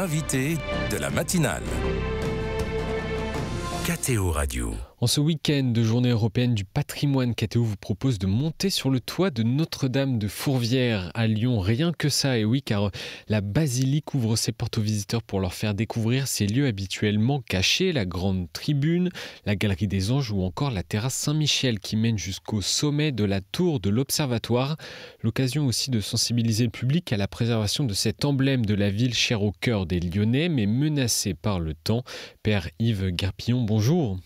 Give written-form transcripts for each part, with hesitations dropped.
l'invité de la matinale. KTO Radio. En ce week-end de journée européenne du patrimoine, KTO vous propose de monter sur le toit de Notre-Dame de Fourvière à Lyon. Rien que ça, et oui, car la basilique ouvre ses portes aux visiteurs pour leur faire découvrir ses lieux habituellement cachés, la grande tribune, la galerie des anges ou encore la terrasse Saint-Michel qui mène jusqu'au sommet de la tour de l'Observatoire. L'occasion aussi de sensibiliser le public à la préservation de cet emblème de la ville cher au cœur des Lyonnais, mais menacé par le temps. Père Yves Guerpillon, bonjour.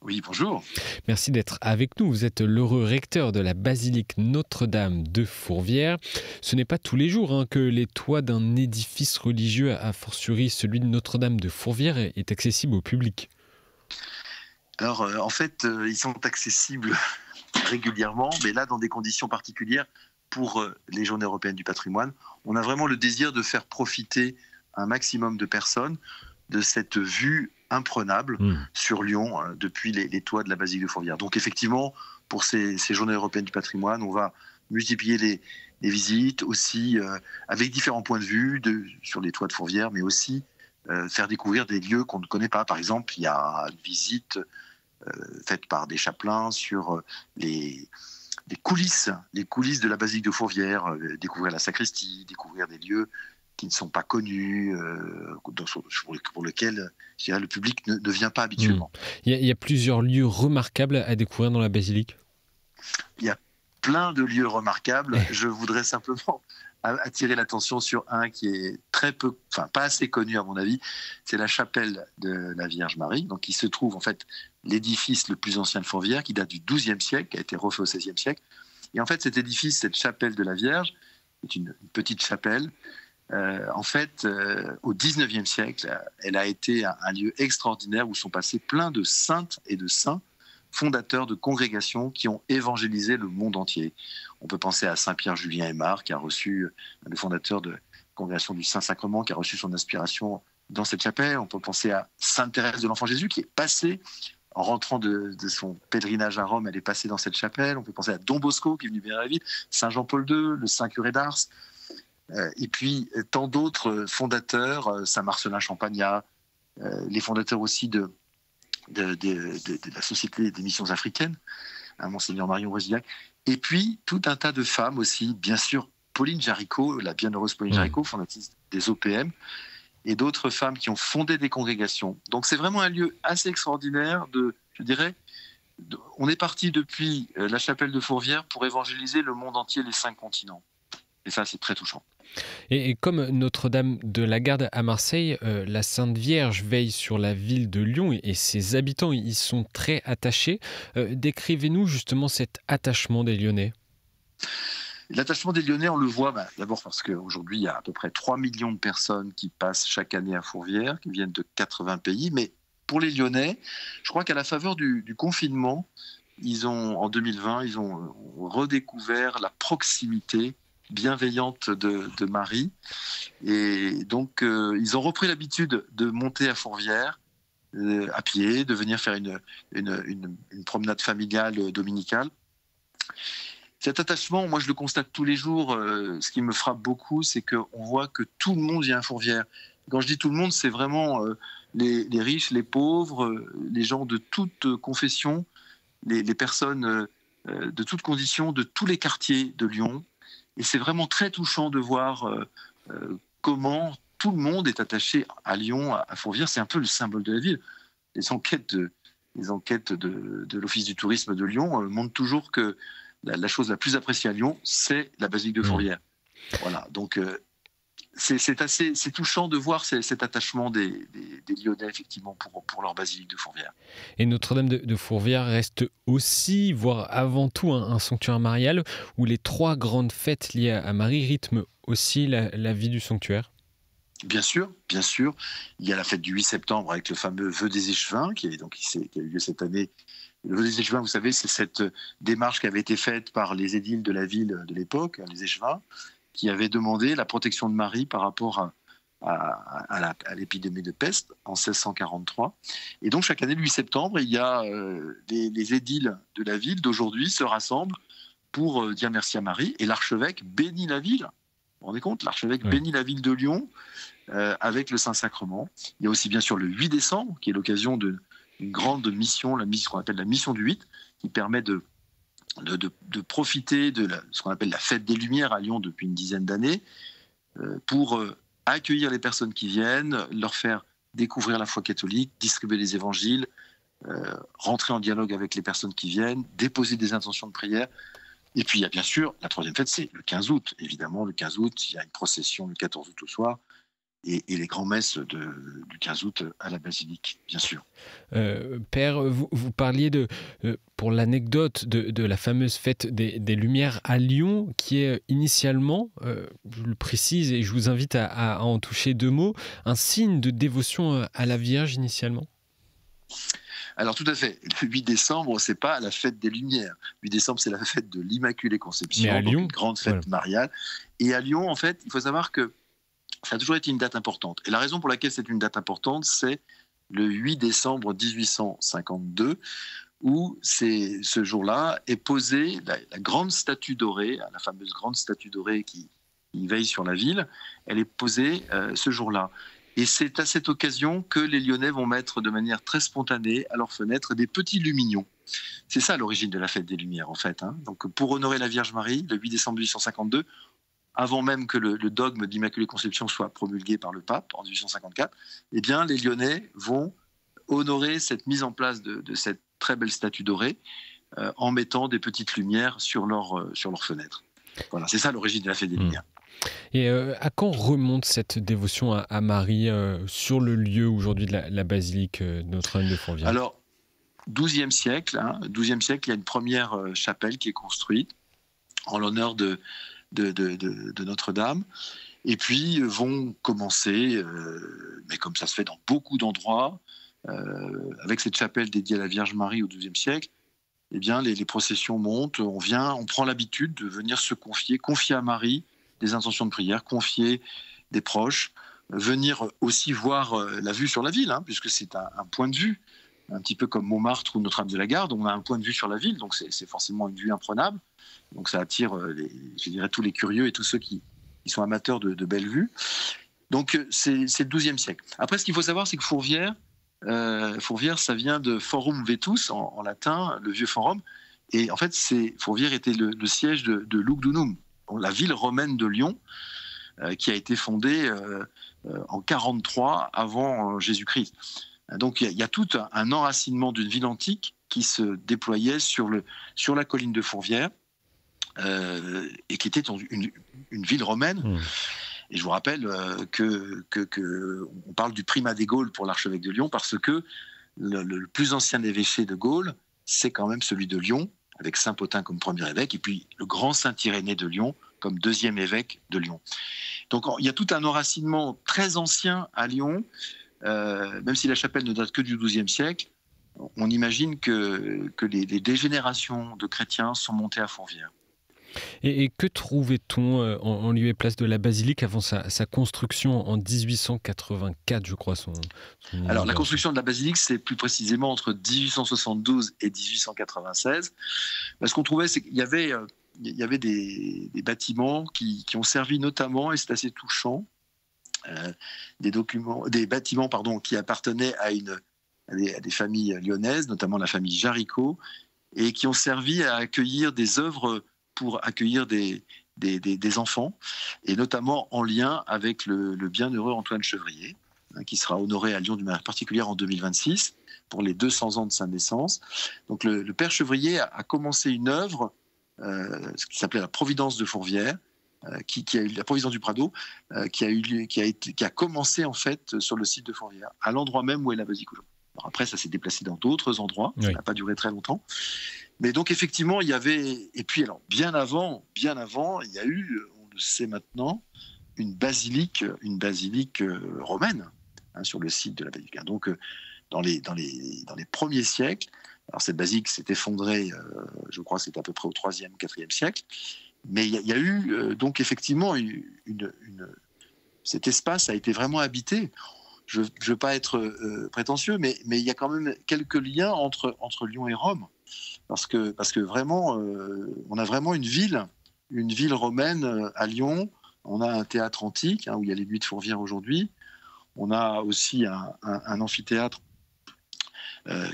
Oui, bonjour. Merci d'être avec nous. Vous êtes l'heureux recteur de la basilique Notre-Dame de Fourvière. Ce n'est pas tous les jours que les toits d'un édifice religieux, a fortiori celui de Notre-Dame de Fourvière, est accessible au public. Alors, en fait, ils sont accessibles régulièrement, mais là, dans des conditions particulières pour les Journées européennes du patrimoine. On a vraiment le désir de faire profiter un maximum de personnes de cette vue imprenable sur Lyon depuis les toits de la basilique de Fourvière. Donc effectivement, pour ces Journées européennes du patrimoine, on va multiplier les visites aussi avec différents points de vue sur les toits de Fourvière, mais aussi faire découvrir des lieux qu'on ne connaît pas. Par exemple, il y a une visite faite par des chapelains sur les coulisses de la basilique de Fourvière, découvrir la sacristie, découvrir des lieux qui ne sont pas connus, pour lesquels je dirais, le public ne vient pas habituellement. Il y a plusieurs lieux remarquables à découvrir dans la basilique. Il y a plein de lieux remarquables. Je voudrais simplement attirer l'attention sur un qui est pas assez connu à mon avis. C'est la chapelle de la Vierge Marie, donc qui se trouve en fait l'édifice le plus ancien de Fourvière, qui date du XIIe siècle, qui a été refait au XVIe siècle. Et en fait, cet édifice, cette chapelle de la Vierge, est une petite chapelle. Au XIXe siècle, elle a été un lieu extraordinaire où sont passés plein de saintes et de saints fondateurs de congrégations qui ont évangélisé le monde entier. On peut penser à Saint-Pierre Julien Aymar, qui a reçu, le fondateur de la congrégation du Saint-Sacrement, qui a reçu son inspiration dans cette chapelle. On peut penser à Sainte Thérèse de l'Enfant Jésus, qui est passée, en rentrant de son pèlerinage à Rome, elle est passée dans cette chapelle. On peut penser à Don Bosco, qui est venu bénir la ville, Saint Jean-Paul II, le Saint Curé d'Ars. Et puis tant d'autres fondateurs, Saint-Marcellin Champagnat, les fondateurs aussi de la Société des missions africaines, Monseigneur Marion Rézillac, et puis tout un tas de femmes aussi, bien sûr Pauline Jaricot, la bienheureuse Pauline Jaricot, fondatrice des OPM, et d'autres femmes qui ont fondé des congrégations. Donc c'est vraiment un lieu assez extraordinaire on est parti depuis la chapelle de Fourvière pour évangéliser le monde entier, les 5 continents. Et ça, c'est très touchant. Et comme Notre-Dame de la Garde à Marseille, la Sainte Vierge veille sur la ville de Lyon et ses habitants y sont très attachés. Décrivez-nous justement cet attachement des Lyonnais. L'attachement des Lyonnais, on le voit d'abord parce qu'aujourd'hui, il y a à peu près 3 millions de personnes qui passent chaque année à Fourvière, qui viennent de 80 pays. Mais pour les Lyonnais, je crois qu'à la faveur du confinement, en 2020, ils ont redécouvert la proximité bienveillante de Marie, et donc ils ont repris l'habitude de monter à Fourvière à pied, de venir faire une promenade familiale dominicale. Cet attachement, moi je le constate tous les jours. Ce qui me frappe beaucoup, c'est qu'on voit que tout le monde vient à Fourvière. Quand je dis tout le monde, c'est vraiment les riches, les pauvres, les gens de toute confession, les personnes de toutes conditions, de tous les quartiers de Lyon. Et c'est vraiment très touchant de voir comment tout le monde est attaché à Lyon, à Fourvière. C'est un peu le symbole de la ville. Les enquêtes de l'Office du tourisme de Lyon montrent toujours que la chose la plus appréciée à Lyon, c'est la basilique de Fourvière. Voilà, donc c'est touchant de voir cet attachement des Lyonnais, effectivement, pour leur basilique de Fourvière. Et Notre-Dame de Fourvière reste aussi, voire avant tout, un sanctuaire marial où les 3 grandes fêtes liées à Marie rythment aussi la vie du sanctuaire. Bien sûr. Il y a la fête du 8 septembre avec le fameux vœu des échevins qui a eu lieu cette année. Le vœu des échevins, vous savez, c'est cette démarche qui avait été faite par les édiles de la ville de l'époque, les échevins, qui avaient demandé la protection de Marie par rapport à l'épidémie de peste en 1643. Et donc, chaque année, le 8 septembre, il y a les édiles de la ville d'aujourd'hui se rassemblent pour dire merci à Marie. Et l'archevêque bénit la ville vous vous rendez compte, l'archevêque Oui. bénit la ville de Lyon avec le Saint-Sacrement. Il y a aussi bien sûr le 8 décembre, qui est l'occasion d'une grande mission, qu'on appelle la mission du 8, qui permet de profiter de ce qu'on appelle la fête des Lumières à Lyon depuis une dizaine d'années, pour accueillir les personnes qui viennent, leur faire découvrir la foi catholique, distribuer les évangiles, rentrer en dialogue avec les personnes qui viennent, déposer des intentions de prière. Et puis il y a bien sûr la troisième fête, c'est le 15 août. Évidemment, le 15 août, il y a une procession le 14 août au soir, et les grands-messes du 15 août à la basilique, bien sûr. Père, vous parliez pour l'anecdote de la fameuse fête des Lumières à Lyon, qui est initialement, je le précise et je vous invite à en toucher deux mots, un signe de dévotion à la Vierge initialement. Alors tout à fait, le 8 décembre, c'est pas la fête des Lumières. Le 8 décembre, c'est la fête de l'Immaculée Conception, Mais à donc Lyon, une grande fête mariale. Et à Lyon, en fait, il faut savoir que ça a toujours été une date importante. Et la raison pour laquelle c'est une date importante, c'est le 8 décembre 1852, où ce jour-là est posée la grande statue dorée, la fameuse grande statue dorée qui veille sur la ville. Elle est posée ce jour-là. Et c'est à cette occasion que les Lyonnais vont mettre de manière très spontanée à leurs fenêtres des petits lumignons. C'est ça l'origine de la fête des Lumières, en fait. Donc, pour honorer la Vierge Marie, le 8 décembre 1852, avant même que le dogme d'Immaculée Conception soit promulgué par le pape en 1854, eh bien, les Lyonnais vont honorer cette mise en place de cette très belle statue dorée en mettant des petites lumières sur leurs fenêtres. Voilà, c'est ça l'origine de la fête des Lumières. Et à quand remonte cette dévotion à Marie sur le lieu aujourd'hui de la basilique Notre-Dame de Fourvière ? Alors, 12e siècle, il y a une première chapelle qui est construite en l'honneur de Notre-Dame. Et puis vont commencer, mais comme ça se fait dans beaucoup d'endroits, avec cette chapelle dédiée à la Vierge Marie au XIIe siècle, eh bien, les processions montent, on prend l'habitude de venir se confier à Marie des intentions de prière, confier des proches, venir aussi voir la vue sur la ville, puisque c'est un point de vue, un petit peu comme Montmartre ou Notre-Dame de la Garde, on a un point de vue sur la ville, donc c'est forcément une vue imprenable. Donc ça attire, je dirais, tous les curieux et tous ceux qui sont amateurs de belles vues. Donc c'est le XIIe siècle. Après, ce qu'il faut savoir, c'est que Fourvière, ça vient de Forum Vetus, en latin, le vieux forum. Et en fait, Fourvière était le siège de Lugdunum, la ville romaine de Lyon, qui a été fondée en 43 avant Jésus-Christ. Donc il y a tout un enracinement d'une ville antique qui se déployait sur la colline de Fourvière, et qui était une ville romaine. Et je vous rappelle on parle du primat des Gaules pour l'archevêque de Lyon, parce que le plus ancien évêché de Gaulle, c'est quand même celui de Lyon, avec Saint Pothin comme premier évêque, et puis le grand Saint Irénée de Lyon comme deuxième évêque de Lyon. Donc il y a tout un enracinement très ancien à Lyon, même si la chapelle ne date que du XIIe siècle. On imagine que des générations de chrétiens sont montés à Fourvière. Et que trouvait-on en lieu et place de la basilique avant sa construction en 1884, je crois, Alors, la construction de la basilique, c'est plus précisément entre 1872 et 1896. Ce qu'on trouvait, c'est qu'il y avait des bâtiments qui ont servi notamment, et c'est assez touchant, des bâtiments qui appartenaient à des familles lyonnaises, notamment la famille Jaricot, et qui ont servi à accueillir des œuvres pour accueillir des enfants, et notamment en lien avec le bienheureux Antoine Chevrier, qui sera honoré à Lyon d'une manière particulière en 2026, pour les 200 ans de sa naissance. Donc le père Chevrier a commencé une œuvre, ce qui s'appelait la Providence de Fourvière, qui a eu la Providence du Prado, qui a commencé en fait sur le site de Fourvière, à l'endroit même où est la basilique aujourd'hui. Alors après, ça s'est déplacé dans d'autres endroits, ça n'a pas duré très longtemps. Mais donc effectivement, il y avait, et puis alors bien avant, il y a eu, on le sait maintenant, une basilique romaine sur le site de la basilique. Donc dans les premiers siècles, alors cette basilique s'est effondrée, je crois que c'était à peu près au 3e, 4e siècle, mais il y a eu donc effectivement cet espace a été vraiment habité. Je ne veux pas être prétentieux, mais il y a quand même quelques liens entre Lyon et Rome. Parce que vraiment, on a vraiment une ville romaine à Lyon, On a un théâtre antique, où il y a les Nuits de Fourvière aujourd'hui. On a aussi un amphithéâtre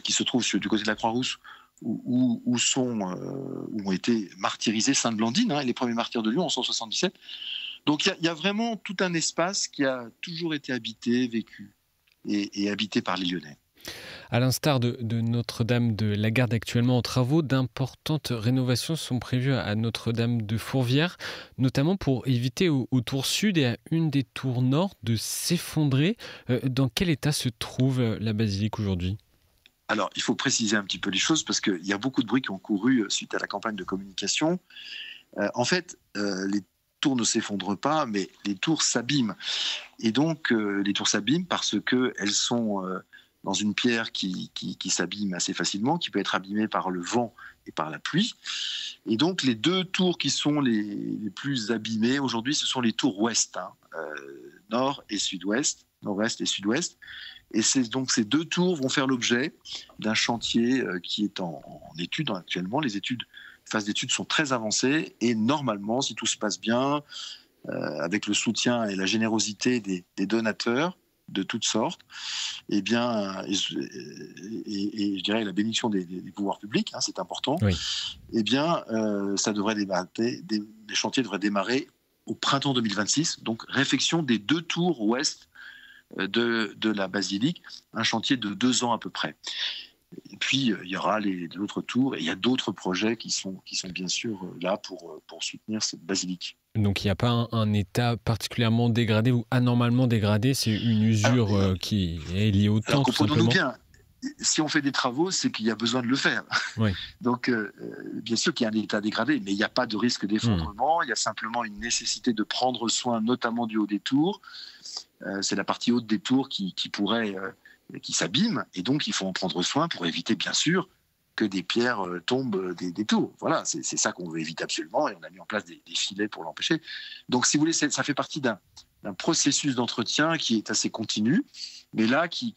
qui se trouve du côté de la Croix-Rousse, où ont été martyrisés Sainte Blandine, et les premiers martyrs de Lyon en 177. Donc il y a vraiment tout un espace qui a toujours été habité, vécu et habité par les Lyonnais. À l'instar de Notre-Dame de la Garde actuellement en travaux, d'importantes rénovations sont prévues à Notre-Dame de Fourvière, notamment pour éviter au tour sud et à une des tours nord de s'effondrer. Dans quel état se trouve la basilique aujourd'hui ? Alors, il faut préciser un petit peu les choses parce qu'il y a beaucoup de bruit qui ont couru suite à la campagne de communication. En fait, les tours ne s'effondrent pas, mais les tours s'abîment. Et donc, les tours s'abîment parce qu'elles sont dans une pierre qui s'abîme assez facilement, qui peut être abîmée par le vent et par la pluie. Et donc, les deux tours qui sont les plus abîmées aujourd'hui, ce sont les tours ouest, nord et sud-ouest, nord-est et sud-ouest. Et donc ces deux tours vont faire l'objet d'un chantier qui est en étude actuellement. Les phases d'études sont très avancées et normalement, si tout se passe bien, avec le soutien et la générosité des donateurs de toutes sortes, et je dirais la bénédiction des pouvoirs publics, c'est important. Oui. Ça devrait démarrer, les chantiers devraient démarrer au printemps 2026. Donc réfection des deux tours ouest de la basilique, un chantier de 2 ans à peu près. Et puis il y aura les autres tours et il y a d'autres projets qui sont bien sûr là pour soutenir cette basilique. Donc il n'y a pas un état particulièrement dégradé ou anormalement dégradé, c'est une usure qui est liée au temps tout simplement. Bien, si on fait des travaux, c'est qu'il y a besoin de le faire. Oui. Donc bien sûr qu'il y a un état dégradé, mais il n'y a pas de risque d'effondrement, il y a simplement une nécessité de prendre soin notamment du haut des tours. C'est la partie haute des tours qui s'abîme, et donc il faut en prendre soin pour éviter bien sûr que des pierres tombent des tours. Voilà, c'est ça qu'on veut éviter absolument, et on a mis en place des filets pour l'empêcher. Donc si vous voulez, ça fait partie d'un processus d'entretien qui est assez continu, mais là qui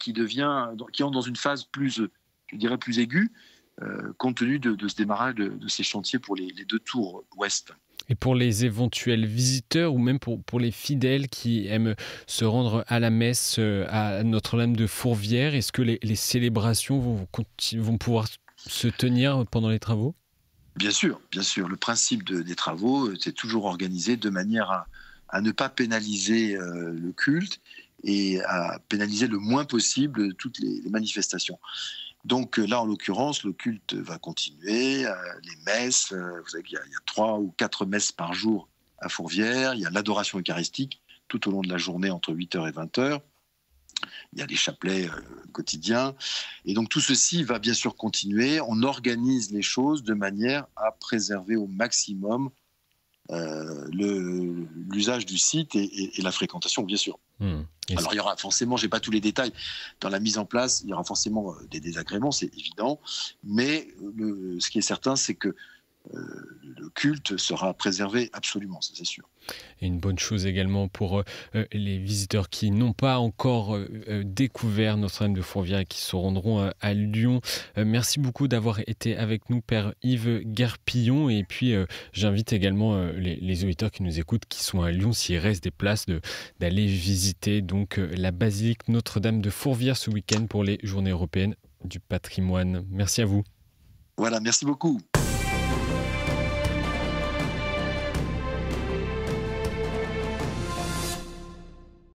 entre dans une phase plus aiguë, compte tenu de ce démarrage de ces chantiers pour les deux tours ouest. Et pour les éventuels visiteurs ou même pour les fidèles qui aiment se rendre à la messe à Notre-Dame de Fourvière, est-ce que les célébrations vont pouvoir se tenir pendant les travaux ? Bien sûr. Le principe des travaux, c'est toujours organisé de manière à ne pas pénaliser le culte et à pénaliser le moins possible toutes les manifestations. Donc là, en l'occurrence, le culte va continuer, les messes, vous savez qu'il y a 3 ou 4 messes par jour à Fourvière, il y a l'adoration eucharistique tout au long de la journée entre 8h et 20h, il y a les chapelets quotidiens, et donc tout ceci va bien sûr continuer. On organise les choses de manière à préserver au maximum l'usage du site et la fréquentation, bien sûr. Alors il y aura forcément, je n'ai pas tous les détails, dans la mise en place, il y aura forcément des désagréments, c'est évident, mais ce qui est certain, c'est que le culte sera préservé absolument, ça c'est sûr. Et une bonne chose également pour les visiteurs qui n'ont pas encore découvert Notre-Dame de Fourvière et qui se rendront à Lyon. Merci beaucoup d'avoir été avec nous, Père Yves Guerpillon. Et puis j'invite également les auditeurs qui nous écoutent, qui sont à Lyon, s'il reste des places, d'aller visiter donc la basilique Notre-Dame de Fourvière ce week-end pour les Journées européennes du patrimoine. Merci à vous. Voilà, merci beaucoup.